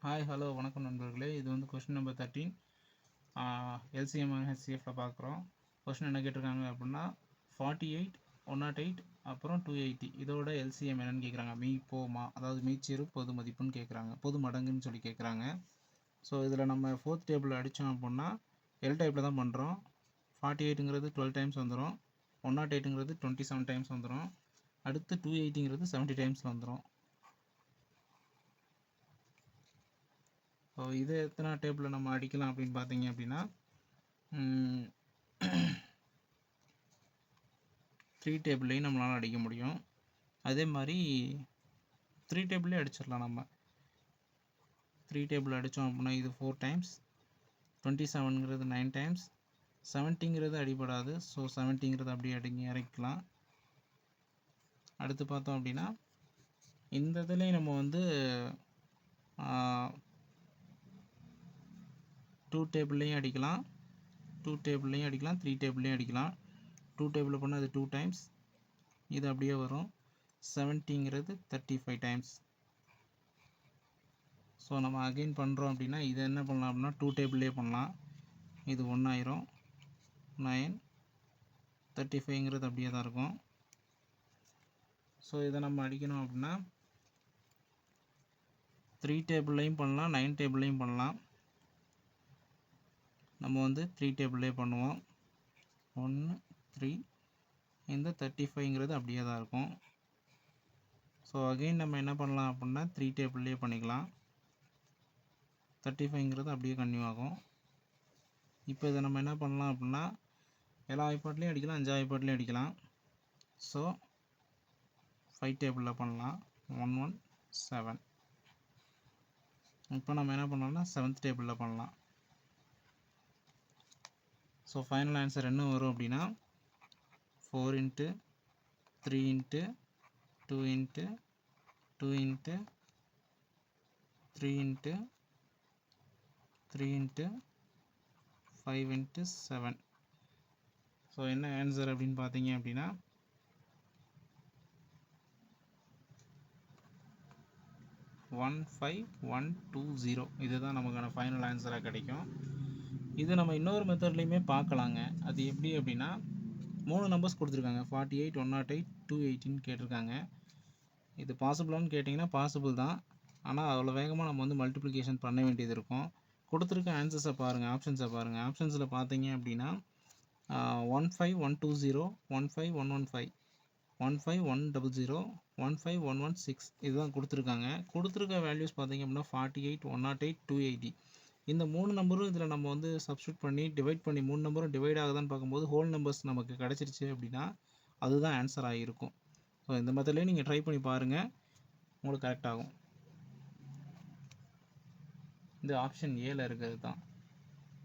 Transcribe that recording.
Hi hello வணக்கம் நண்பர்களே. இது வந்து கொஸ்டின் நம்பர் 13 எல்சிஎம் ஹெச்சிஎஃப்ல பார்க்குறோம். கொஸ்டின் என்ன கேட்டிருக்காங்க அப்படின்னா 48 108 அப்புறம் 280 இதோட எல்சிஎம் என்னன்னு கேட்குறாங்க. போமா அதாவது மீச்சிறு பொது மதிப்புன்னு கேட்குறாங்க, பொது மடங்குன்னு சொல்லி கேட்குறாங்க. ஸோ இதில் நம்ம ஃபோர்த் டேபிள் அடித்தோம் அப்படின்னா எல் டைப்பில் தான் பண்ணுறோம். 48ங்கிறது 12 டைம்ஸ் வந்துடும், 108ங்கிறது 27 டைம்ஸ் வந்துடும், அடுத்து 280ங்கிறது 70 டைம்ஸ் வந்துடும். ஸோ இது எத்தனை டேபிளில் நம்ம அடிக்கலாம் அப்படின்னு பார்த்தீங்க அப்படின்னா 3 டேபிள்லையும் நம்மளால் அடிக்க முடியும். அதே மாதிரி 3 டேபிள்லேயே அடிச்சிடலாம். நம்ம 3 டேபிள் அடித்தோம் அப்படின்னா இது 4 டைம்ஸ், 27ங்கிறது 9 டைம்ஸ், 70ங்கிறது அடிபடாது. ஸோ 70ங்கிறது அப்படியே இறக்கலாம். அடுத்து பார்த்தோம் அப்படின்னா இந்த இதுலேயும் நம்ம வந்து 2 டேபிள்லையும் அடிக்கலாம், 2 டேபிள்லையும் அடிக்கலாம், 3 டேபிள்லையும் அடிக்கலாம். 2 டேபிளில் பண்ணால் அது 2 டைம்ஸ், இது அப்படியே வரும். 70ங்கிறது 35 டைம்ஸ். ஸோ நம்ம அகெயின் பண்ணுறோம் அப்படின்னா இதை என்ன பண்ணலாம் அப்படின்னா 2 டேபிள்லேயே பண்ணலாம். இது 1 ஆயிரும், 9, 35ங்கிறது அப்படியே தான் இருக்கும். ஸோ இதை நம்ம அடிக்கணும் அப்படின்னா 3 டேபிள்லையும் பண்ணலாம், 9 டேபிள்லையும் பண்ணலாம். நம்ம வந்து 3 டேபிள்லேயே பண்ணுவோம். 1 3, இந்த 35ங்கிறது அப்படியே தான் இருக்கும். ஸோ அகெயின் நம்ம என்ன பண்ணலாம் அப்படின்னா 3 டேபிள்லேயே பண்ணிக்கலாம். 35ங்கிறது அப்படியே கன்டினியூ ஆகும். இப்போ இதை நம்ம என்ன பண்ணலாம் அப்படின்னா எல்லா ஐபாட்லேயும் அடிக்கலாம், 5 ஐபாட்லேயும் அடிக்கலாம். ஸோ 5 டேபிளில் பண்ணலாம். 1 1 7. இப்போ நம்ம என்ன பண்ணலாம்னா 7th டேபிளில் பண்ணலாம். ஸோ ஃபைனல் ஆன்சர் என்ன வரும் அப்படின்னா 4 × 3 × 2 × 2 × 3 × 3 × 5 × 7. ஸோ என்ன ஆன்சர் அப்படின்னு பார்த்தீங்க அப்படின்னா 15120. இதுதான் நமக்கான ஃபைனல் ஆன்சராக கிடைக்கும். இது நம்ம இன்னொரு மெத்தட்லையுமே பார்க்கலாங்க. அது எப்படி அப்படின்னா 3 நம்பர்ஸ் கொடுத்துருக்காங்க, 48 108 280ன்னு கேட்டிருக்காங்க. இது பாசிபிளான்னு கேட்டிங்கன்னா பாசிபிள் தான். ஆனால் அவ்வளோ வேகமாக நம்ம வந்து மல்டிப்ளிகேஷன் பண்ண வேண்டியது இருக்கும். கொடுத்துருக்க ஆன்சர்ஸை பாருங்கள், ஆப்ஷன்ஸை பாருங்கள். ஆப்ஷன்ஸில் பார்த்தீங்க அப்படின்னா 15120, 15115, 15100, 15116 இதுதான் கொடுத்துருக்காங்க. கொடுத்துருக்க வேல்யூஸ் பார்த்தீங்க அப்படின்னா 48 108 280. இந்த 3 நம்பரும் இதில் நம்ம வந்து சப்ஸ்டியூட் பண்ணி டிவைட் பண்ணி 3 நம்பரும் டிவைட் ஆகுதான்னு பார்க்கும்போது ஹோல் நம்பர்ஸ் நமக்கு கிடச்சிருச்சு அப்படின்னா அதுதான் ஆன்சர் ஆகிருக்கும். ஸோ இந்த மெத்தட்லேயே நீங்கள் ட்ரை பண்ணி பாருங்கள், உங்களுக்கு கரெக்ட் ஆகும். இந்த ஆப்ஷன் ஏல இருக்கிறது தான்.